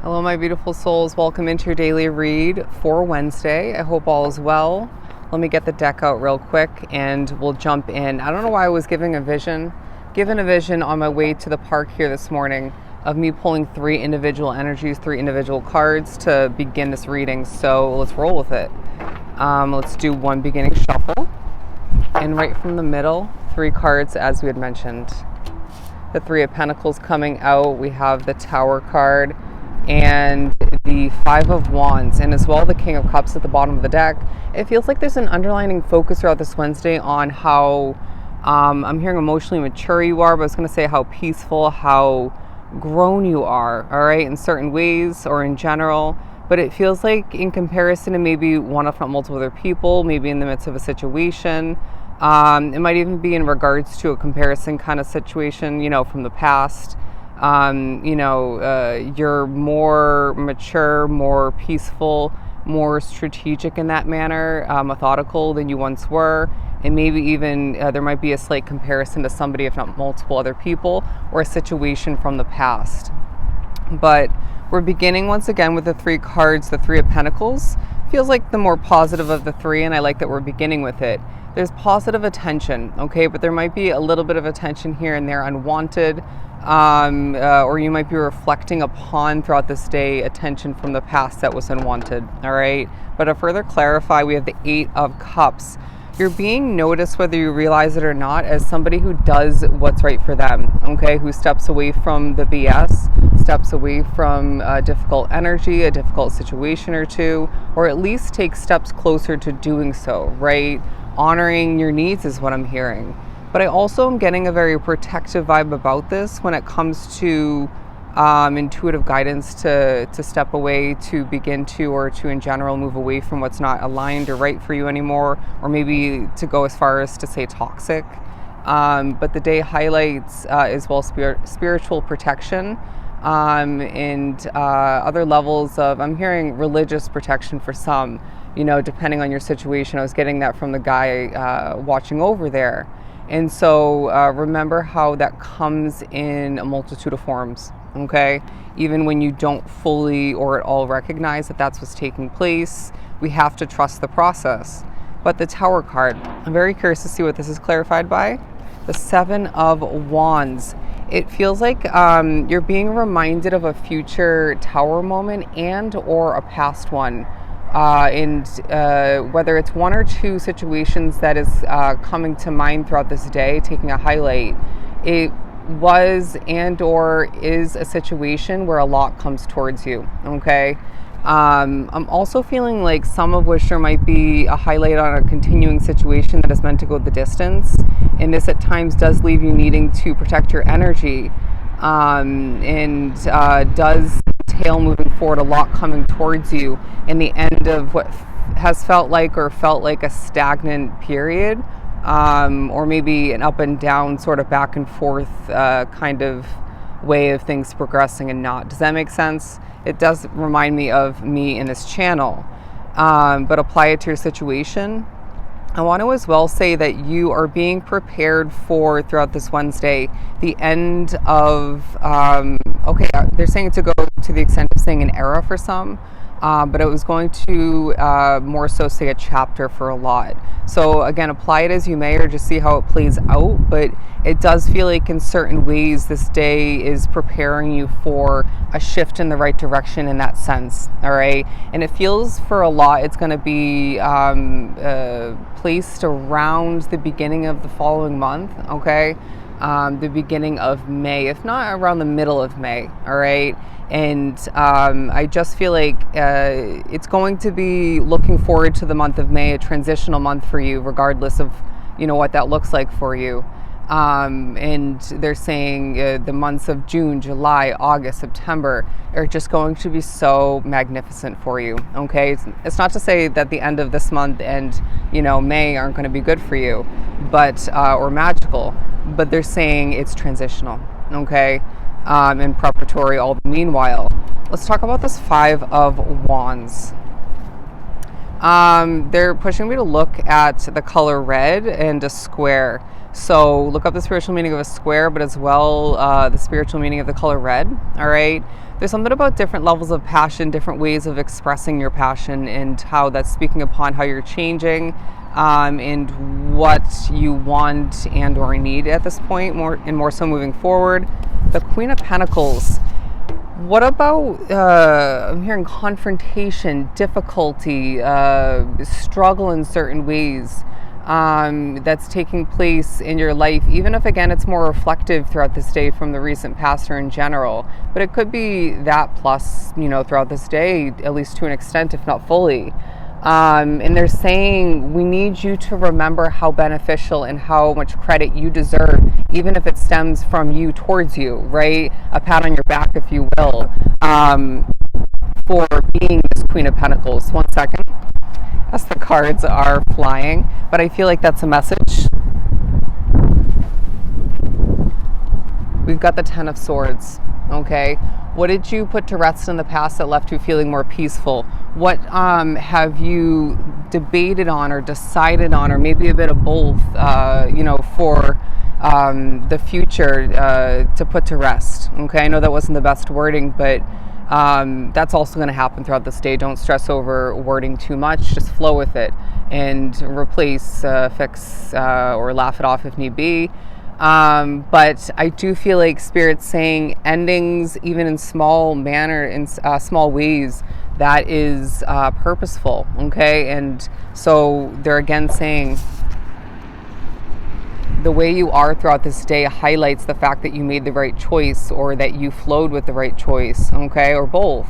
Hello, my beautiful souls. Welcome into your daily read for Wednesday. I hope all is well. Let me get the deck out real quick and we'll jump in. I don't know why I was given a vision on my way to the park here this morning of me pulling three individual energies, three individual cards to begin this reading. So let's roll with it. Let's do one beginning shuffle. And right from the middle, three cards as we had mentioned. The Three of Pentacles coming out. We have the Tower card and the Five of Wands, and as well the King of Cups at the bottom of the deck. It feels like there's an underlining focus throughout this Wednesday on how I'm hearing emotionally mature you are, but I was going to say how peaceful, how grown you are, all right, in certain ways or in general. But it feels like in comparison to maybe one, if not multiple other people, maybe in the midst of a situation, it might even be in regards to a comparison kind of situation, from the past. You're more mature, more peaceful, more strategic in that manner, methodical than you once were. And maybe even there might be a slight comparison to somebody, if not multiple other people, or a situation from the past. But we're beginning once again with the three cards, the Three of Pentacles. Feels like the more positive of the three, and I like that we're beginning with it. There's positive attention, okay, but there might be a little bit of attention here and there unwanted, or you might be reflecting upon throughout this day attention from the past that was unwanted, all right? But to further clarify, we have the Eight of Cups. You're being noticed, whether you realize it or not, as somebody who does what's right for them, okay? Who steps away from the BS, steps away from difficult energy, a difficult situation or two, or at least takes steps closer to doing so, right? Honoring your needs is what I'm hearing. But I also am getting a very protective vibe about this when it comes to intuitive guidance to step away, to begin to, or to in general move away from what's not aligned or right for you anymore, or maybe to go as far as to say toxic. But the day highlights as well spiritual protection and other levels of, I'm hearing religious protection for some, depending on your situation. I was getting that from the guy watching over there. And so remember how that comes in a multitude of forms, okay? Even when you don't fully or at all recognize that that's what's taking place, we have to trust the process. But the Tower card, I'm very curious to see what this is clarified by. The Seven of Wands. It feels like you're being reminded of a future Tower moment and or a past one. And whether it's one or two situations that is coming to mind throughout this day, taking a highlight, it was and or is a situation where a lot comes towards you, okay? I'm also feeling like some of which there might be a highlight on a continuing situation that is meant to go the distance, and this at times does leave you needing to protect your energy, and does entail moving forward, a lot coming towards you in the end of what has felt like a stagnant period, or maybe an up and down sort of back and forth kind of way of things progressing and not. Does that make sense? It does remind me of me in this channel, but apply it to your situation. I want to as well say that you are being prepared for, throughout this Wednesday, the end of, they're saying to go to the extent of saying an era for some, but it was going to more so say a chapter for a lot. So again, apply it as you may, or just see how it plays out. But it does feel like in certain ways this day is preparing you for a shift in the right direction in that sense, all right? And it feels for a lot it's going to be placed around the beginning of the following month, okay? The beginning of May, if not around the middle of May, all right? And I just feel like it's going to be looking forward to the month of May, a transitional month for you, regardless of, what that looks like for you. And they're saying the months of June, July, August, September are just going to be so magnificent for you, okay? It's not to say that the end of this month and, May aren't going to be good for you, but, or magical, but they're saying it's transitional, okay? And preparatory all the meanwhile. Let's talk about this Five of Wands. They're pushing me to look at the color red and a square. So look up the spiritual meaning of a square, but as well the spiritual meaning of the color red. All right. There's something about different levels of passion, different ways of expressing your passion, and how that's speaking upon how you're changing, and what you want and or need at this point, more so moving forward. The Queen of Pentacles. What about, I'm hearing confrontation, difficulty, struggle in certain ways that's taking place in your life, even if, again, it's more reflective throughout this day from the recent past or in general. But it could be that plus, throughout this day, at least to an extent, if not fully. And they're saying we need you to remember how beneficial and how much credit you deserve, even if it stems from you towards you, right? A pat on your back, if you will, for being this Queen of Pentacles. 1 second, as the cards are flying, but I feel like that's a message. We've got the Ten of Swords, okay? What did you put to rest in the past that left you feeling more peaceful? What have you debated on or decided on, or maybe a bit of both, for the future to put to rest? Okay, I know that wasn't the best wording, but that's also going to happen throughout this day. Don't stress over wording too much. Just flow with it and replace, fix, or laugh it off if need be. But I do feel like Spirit's saying endings, even in small small ways, that is purposeful, okay? And so they're again saying the way you are throughout this day highlights the fact that you made the right choice, or that you flowed with the right choice, okay? Or both.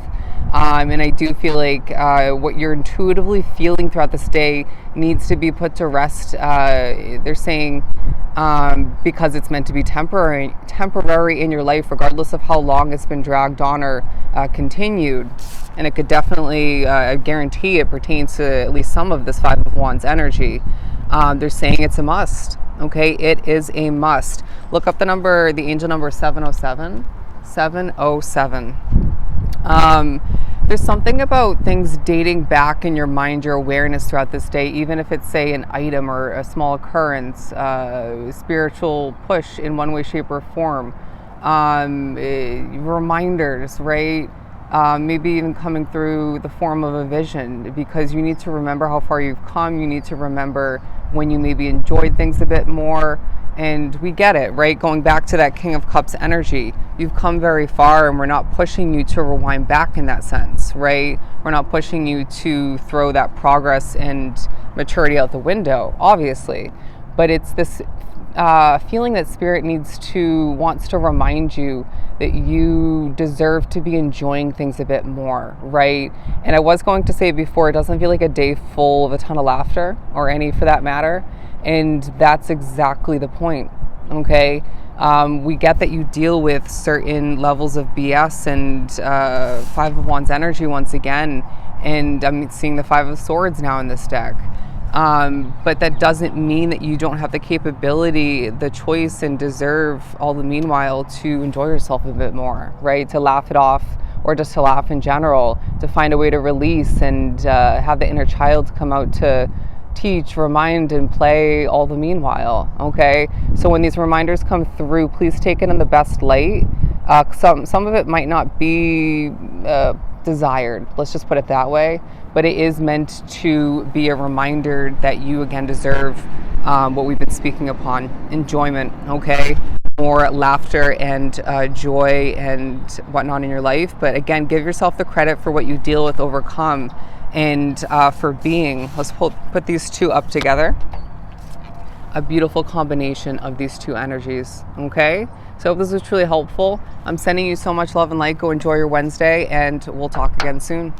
And I do feel like what you're intuitively feeling throughout this day needs to be put to rest. They're saying because it's meant to be temporary in your life, regardless of how long it's been dragged on or continued. And it could definitely, I guarantee it pertains to at least some of this Five of Wands energy. They're saying it's a must. Okay, it is a must. Look up the angel number 707. 707. There's something about things dating back in your mind, your awareness throughout this day, even if it's, say, an item or a small occurrence, spiritual push in one way, shape, or form, reminders, right? Maybe even coming through the form of a vision, because you need to remember how far you've come. You need to remember when you maybe enjoyed things a bit more. And we get it, right? Going back to that King of Cups energy, you've come very far, and we're not pushing you to rewind back in that sense, right? We're not pushing you to throw that progress and maturity out the window, obviously. But it's this feeling that Spirit wants to remind you that you deserve to be enjoying things a bit more, right? And I was going to say before, it doesn't feel like a day full of a ton of laughter, or any for that matter. And that's exactly the point, okay? We get that you deal with certain levels of BS and Five of Wands energy once again. And I'm seeing the Five of Swords now in this deck. But that doesn't mean that you don't have the capability, the choice, and deserve all the meanwhile to enjoy yourself a bit more, right? To laugh it off, or just to laugh in general, to find a way to release and have the inner child come out to teach, remind, and play all the meanwhile, okay? So when these reminders come through, please take it in the best light. Some of it might not be desired, let's just put it that way, but it is meant to be a reminder that you again deserve what we've been speaking upon, enjoyment, okay? More laughter and joy and whatnot in your life. But again, give yourself the credit for what you deal with, overcome, and for being. Let's put these two up together. A beautiful combination of these two energies, okay? So I hope this was truly helpful. I'm sending you so much love and light. Go enjoy your Wednesday, and we'll talk again soon.